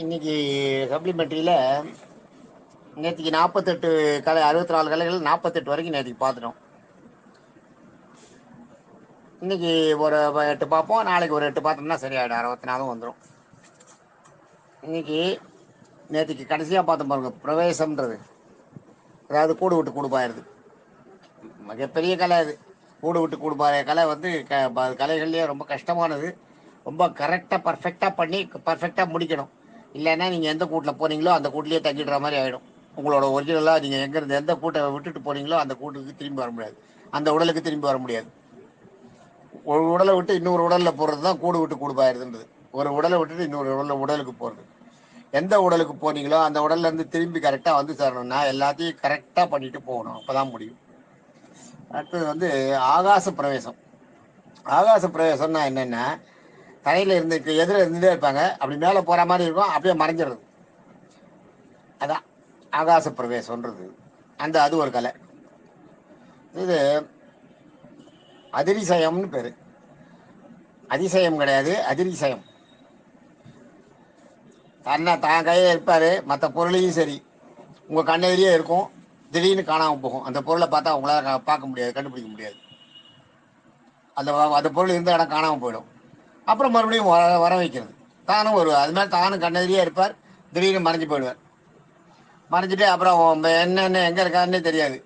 இன்னைக்கு சப்ளிமெண்ட்ரியில் நேற்றுக்கு 48 கலை, 64 கலைகள் 48 வரைக்கும் நேற்றுக்கு பார்த்துட்டோம். இன்னைக்கு ஒரு 8 பார்ப்போம், நாளைக்கு ஒரு 8 பார்த்தோம்னா சரியாயிடும், 64 வந்துடும். இன்னைக்கு நேற்றுக்கு கடைசியாக பார்த்த பாருங்க, பிரவேசம்ன்றது, அதாவது கூடு விட்டு கூடுபாயிருது. மிகப்பெரிய கலை அது. கூடு விட்டு கூடுபாய கலை வந்து கலைகள்லேயே ரொம்ப கஷ்டமானது. ரொம்ப கரெக்டாக பர்ஃபெக்டாக பண்ணி பர்ஃபெக்டாக முடிக்கணும். இல்லைன்னா நீங்கள் எந்த கூட்டில் போனீங்களோ அந்த கூட்டிலேயே தங்கிடுற மாதிரி ஆகிடும். உங்களோட ஒரிஜினலாக நீங்கள் எங்கேருந்து எந்த கூட்டை விட்டுட்டு போனீங்களோ அந்த கூட்டுக்கு திரும்பி வர முடியாது, அந்த உடலுக்கு திரும்பி வர முடியாது. ஒரு உடலை விட்டு இன்னொரு உடலில் போகிறது தான் கூடு விட்டு கூடுபாயிருதுன்றது. ஒரு உடலை விட்டுட்டு இன்னொரு உடலுக்கு போகிறது. எந்த உடலுக்கு போனீங்களோ அந்த உடல்லேருந்து திரும்பி கரெக்டாக வந்து சேரணும்னா எல்லாத்தையும் கரெக்டாக பண்ணிட்டு போகணும், அப்போ தான் முடியும். அடுத்தது வந்து ஆகாச பிரவேசம். ஆகாச பிரவேசம்னா என்னென்னா, தலையில் இருந்து எதிர இருந்துகிட்டே இருப்பாங்க, அப்படி மேலே போகிற மாதிரி இருக்கும், அப்படியே மறைஞ்சிடுறது. அதான் ஆகாச பிரவேசம்ன்றது. அது ஒரு கலை. இது அதிரிசயம்னு பேர். அதிசயம் கிடையாது, அதிரிசயம். தான் கையில் இருப்பார், மற்ற பொருளையும் சரி உங்கள் கண்ணெதிரியே இருக்கும், திடீர்னு காணாமல் போகும். அந்த பொருளை பார்த்தா உங்களால் பார்க்க முடியாது, கண்டுபிடிக்க முடியாது. அந்த பொருள் இருந்த இடம் காணாமல் போயிடும். அப்புறம் மறுபடியும் வர வைக்கிறது. தானும் வருவார், அது மாதிரி தானும் கண்ணெதிரியே இருப்பார், திடீர்னு மறைஞ்சு போயிடுவார். மறைஞ்சிட்டு அப்புறம் என்னென்ன எங்கே இருக்காருன்னே தெரியாது.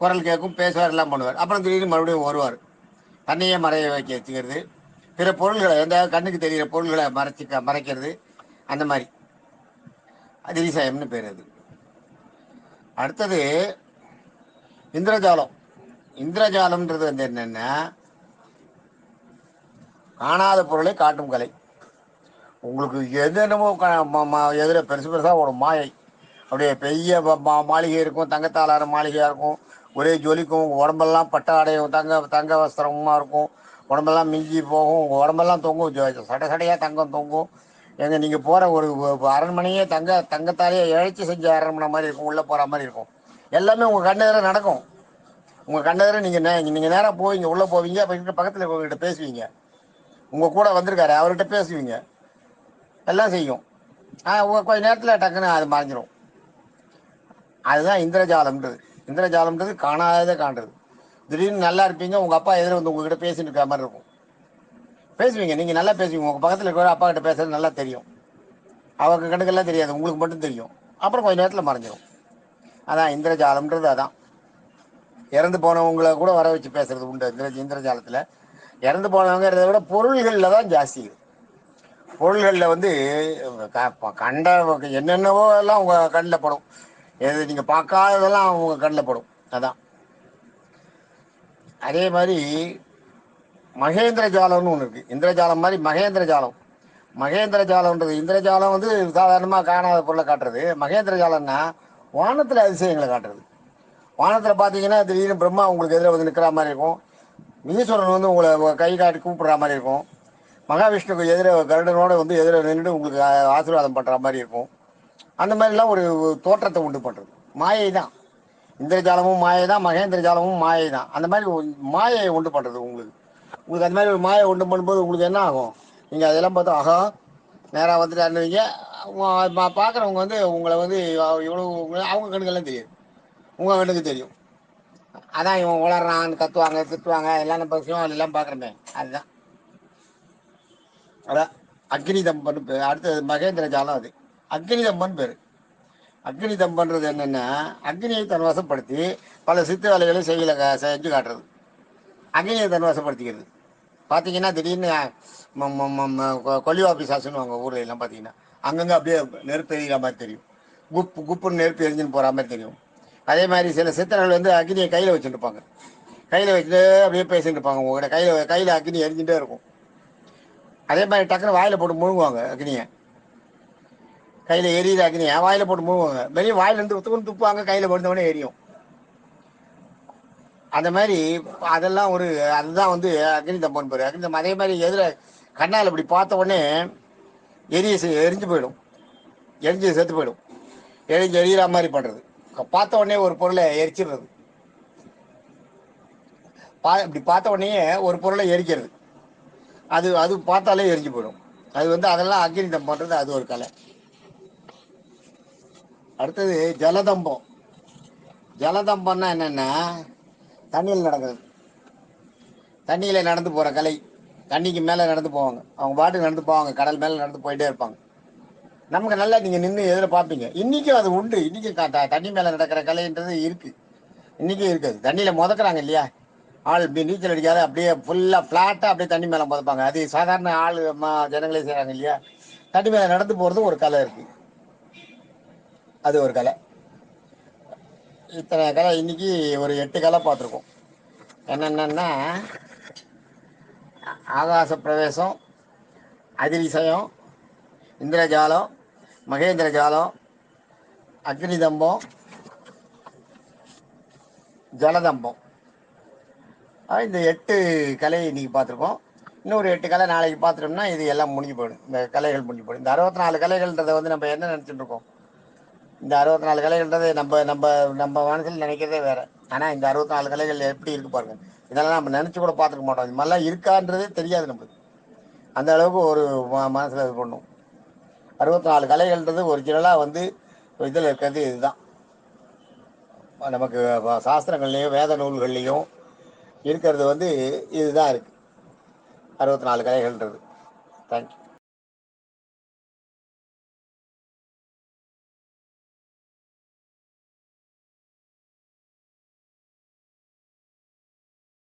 குரல் கேட்கும், பேசுவார், எல்லாம் பண்ணுவார். அப்புறம் திடீர்னு மறுபடியும் வருவார். தன்னையே மறைய வைக்க வச்சுக்கிறது, பிற பொருள்களை, எந்த கண்ணுக்கு தெரிகிற பொருள்களை மறைக்கிறது, அந்த மாதிரி அதிசயம்னு பேர் அது. அடுத்தது இந்திரஜாலம். இந்திரஜாலம்ன்றது வந்து என்னென்னா, காணாத பொருளை காட்டும் கலை. உங்களுக்கு என்னென்னமோ எதிர பெருசு பெருசாக ஒரு மாயை, அப்படியே பெரிய மாளிகை இருக்கும், தங்கத்தாலான மாளிகையாக இருக்கும், ஒரே ஜொலிக்கும், உடம்பெல்லாம் பட்ட அடையும், தங்க வஸ்திரமாக இருக்கும், உடம்பெல்லாம் மிஞ்சி போகும், உடம்பெல்லாம் தொங்கும், சடையாக தங்கம் தொங்கும். நீங்கள் போகிற ஒரு அரண்மனையே தங்கத்தாலேயே இழைச்சி செஞ்ச அரண்மனை மாதிரி இருக்கும், உள்ளே போகிற மாதிரி இருக்கும். எல்லாமே உங்கள் கண்ணெதிர நடக்கும். உங்கள் கண்ணெதிர நீங்கள் நேராக போவீங்க, உள்ளே போவீங்க, பக்கத்தில் இருக்கவங்ககிட்ட பேசுவீங்க, உங்கள் கூட வந்திருக்காரு அவர்கிட்ட பேசுவீங்க, எல்லாம் செய்யும். கொஞ்ச நேரத்தில் டக்குன்னு அது மறைஞ்சிரும். அதுதான் இந்திரஜாலம்ன்றது. இந்திரஜாலம்ன்றது காணாததை காண்றது. திடீர்னு நல்லா இருப்பீங்க, உங்கள் அப்பா எதிர வந்து உங்ககிட்ட பேசிட்டு இருக்க மாதிரி இருக்கும். பேசுவீங்க, நீங்கள் நல்லா பேசுவீங்க, உங்கள் பக்கத்தில் இருக்கிற அப்பா கிட்ட பேசுறது நல்லா தெரியும், அவங்க கண்ணுக்கெல்லாம் தெரியாது, உங்களுக்கு மட்டும் தெரியும். அப்புறம் கொஞ்ச நேரத்தில் மறைஞ்சிடும். அதான் இந்திரஜாலம்ன்றது. அதான் இறந்து போனவங்களை கூட வர வச்சு பேசுறது உண்டு இந்திரஜாலத்தில். இறந்து போனவங்கிறத விட பொருள்களில் தான் ஜாஸ்தி. பொருள்களில் வந்து கண்ட என்னென்னவோ எல்லாம் உங்கள் கண்ணில் படும், எது நீங்கள் பார்க்காததெல்லாம் உங்கள் கண்ணில் படும். அதான். அதே மாதிரி மகேந்திர ஜாலம்னு ஒன்று இருக்குது. இந்திரஜாலம் மாதிரி மகேந்திர ஜாலம். மகேந்திர ஜாலம்ன்றது, இந்திரஜாலம் வந்து சாதாரணமாக காணாத பொருளை காட்டுறது. மகேந்திர ஜாலம்னா வானத்தில் அதிசயங்களை காட்டுறது. வானத்தில் பார்த்தீங்கன்னா திடீர்னு பிரம்மா உங்களுக்கு எதிர வந்து நிற்கிற மாதிரி இருக்கும், ஈஸ்வரன் வந்து உங்களை கை காட்டி கூப்பிடுற மாதிரி இருக்கும், மகாவிஷ்ணுக்கு எதிர கருடனோட வந்து எதிர நின்று உங்களுக்கு ஆசீர்வாதம் பண்ணுற மாதிரி இருக்கும். அந்த மாதிரிலாம் ஒரு தோற்றத்தை உண்டு பண்ணுறது மாயை தான். இந்திரஜாலமும் மாயை தான், மகேந்திர ஜாலமும் மாயை தான். அந்த மாதிரி மாயை உண்டு பண்ணுறது உங்களுக்கு அந்த மாதிரி ஒரு மாயை உண்டு பண்ணும்போது உங்களுக்கு என்ன ஆகும், நீங்கள் அதெல்லாம் பார்த்தா ஆகா நேராக வந்துட்டு அண்ணுவீங்க. பார்க்குறவங்க வந்து உங்களை வந்து இவ்வளோ அவங்க கண்ணுக்கெல்லாம் தெரியாது, உங்கள் கண்ணுக்கு தெரியும். அதான் இவன் உளறான்னு கத்துவாங்க, திட்டுவாங்க, எல்லாம் நம்ம சிவன் பார்க்குறமே. அதுதான். அதான் அக்னி தம்பன் பேர். அடுத்தது மகேந்திர ஜாலம். அது அக்னி தம்பன் பேர். அக்னி தம்பன்றது என்னென்னா, அக்னியை தன் வசப்படுத்தி பல சித்து வேலைகளை செஞ்சு காட்டுறது. அக்னியை தன் வசப்படுத்திக்கிறது. பார்த்தீங்கன்னா திடீர்னு கொல்லிவா பிசாசுன்னு அவங்க ஊரில் எல்லாம் பார்த்தீங்கன்னா அங்கங்கே அப்படியே நெருப்பு எரிகிற மாதிரி தெரியும், குப்புன்னு நெருப்பு எரிஞ்சுன்னு போகிற மாதிரி தெரியும். அதே மாதிரி சில சித்தர்கள் வந்து அக்னியை கையில் வச்சுருப்பாங்க, கையில் வச்சுட்டு அப்படியே பேசிட்டு இருப்பாங்க உங்கள்கிட்ட. கையில் அக்னி எரிஞ்சுட்டே இருக்கும். அதே மாதிரி டக்குன்னு வாயில் போட்டு முழுங்குவாங்க அக்னியை. கையில் எரியிற அக்னியை வாயில் போட்டு முழுங்குவாங்க, வெளியே வாயிலேருந்து உத்துக்குன்னு துப்புவாங்க, கையில் போட்டவொடனே எரியும். அந்த மாதிரி அதெல்லாம் அதுதான் வந்து அக்னி தம்பன் பேர். அக்னி தம்பம். அதே மாதிரி எதிர கண்ணால் இப்படி பார்த்த உடனே எரிஞ்சு போயிடும், எரிஞ்சு செத்து போயிடும், எரியிற மாதிரி பண்ணுறது. பார்த்த உடனே ஒரு பொருளை எரிச்சிடுறது, இப்படி பார்த்த உடனே ஒரு பொருளை எரிக்கிறது, அது பார்த்தாலே எரிஞ்சு போயிடும். அது வந்து அதெல்லாம் அக்னி தம்பம் பண்ணுறது. அது ஒரு கலை. அடுத்தது ஜலதம்பம். ஜலதம்பம்னா என்னென்னா தண்ணியில் நடக்குது, தண்ணியில் நடந்து போகிற கலை. தண்ணிக்கு மேலே நடந்து போவாங்க, அவங்க பாட்டுக்கு நடந்து போவாங்க, கடல் மேலே நடந்து போயிட்டே இருப்பாங்க. நமக்கு நல்லா நீங்கள் நின்று எதில் பார்ப்பீங்க. இன்றைக்கும் அது உண்டு, இன்றைக்கும் தண்ணி மேலே நடக்கிற கலைன்றது இருக்குது, இன்றைக்கும் இருக்குது. தண்ணியில் முதக்கிறாங்க இல்லையா, ஆள் இப்படி நீச்சல் அடிக்காத அப்படியே ஃபுல்லாக ஃப்ளாட்டாக அப்படியே தண்ணி மேலே முதப்பாங்க. அது சாதாரண ஆள் ஜனங்களே செய்கிறாங்க இல்லையா. தண்ணி மேலே நடந்து போகிறது ஒரு கலை இருக்குது, அது ஒரு கலை. இத்தனை கலை இன்னைக்கு ஒரு 8 கலை பார்த்துருக்கோம். என்னென்னா ஆகாச பிரவேசம், அதிரிசயம், இந்திரஜாலம், மகேந்திர ஜாலம், அக்னிதம்பம், ஜலதம்பம். இந்த 8 கலையை இன்னைக்கு பார்த்துருக்கோம். இன்னொரு 8 கலை நாளைக்கு பார்த்துட்டோம்னா இது எல்லாம் முடிஞ்சு போயிடும், இந்த கலைகள் முடிஞ்சு போயிடும். இந்த 64 கலைகள்ன்றதை வந்து நம்ம என்ன நினச்சிட்டு இருக்கோம், இந்த 64 கலைகள்ன்றது நம்ம நம்ம நம்ம மனசில் நினைக்கிறதே வேற. ஆனால் இந்த 64 கலைகள் எப்படி இருக்கு பாருங்க. இதெல்லாம் நம்ம நினச்சி கூட பார்த்துக்க மாட்டோம், இது மாதிரிலாம் இருக்கான்றதே தெரியாது நம்மளுக்கு. அந்த அளவுக்கு ஒரு மனசில் இது பண்ணும். 64 கலைகள்ன்றது ஒரிஜினலாக வந்து இதில் இருக்கிறது இதுதான். நமக்கு சாஸ்திரங்கள்லையும் வேத நூல்கள்லையும் இருக்கிறது வந்து இதுதான் இருக்குது, 64 கலைகள்ன்றது. தேங்க்யூ.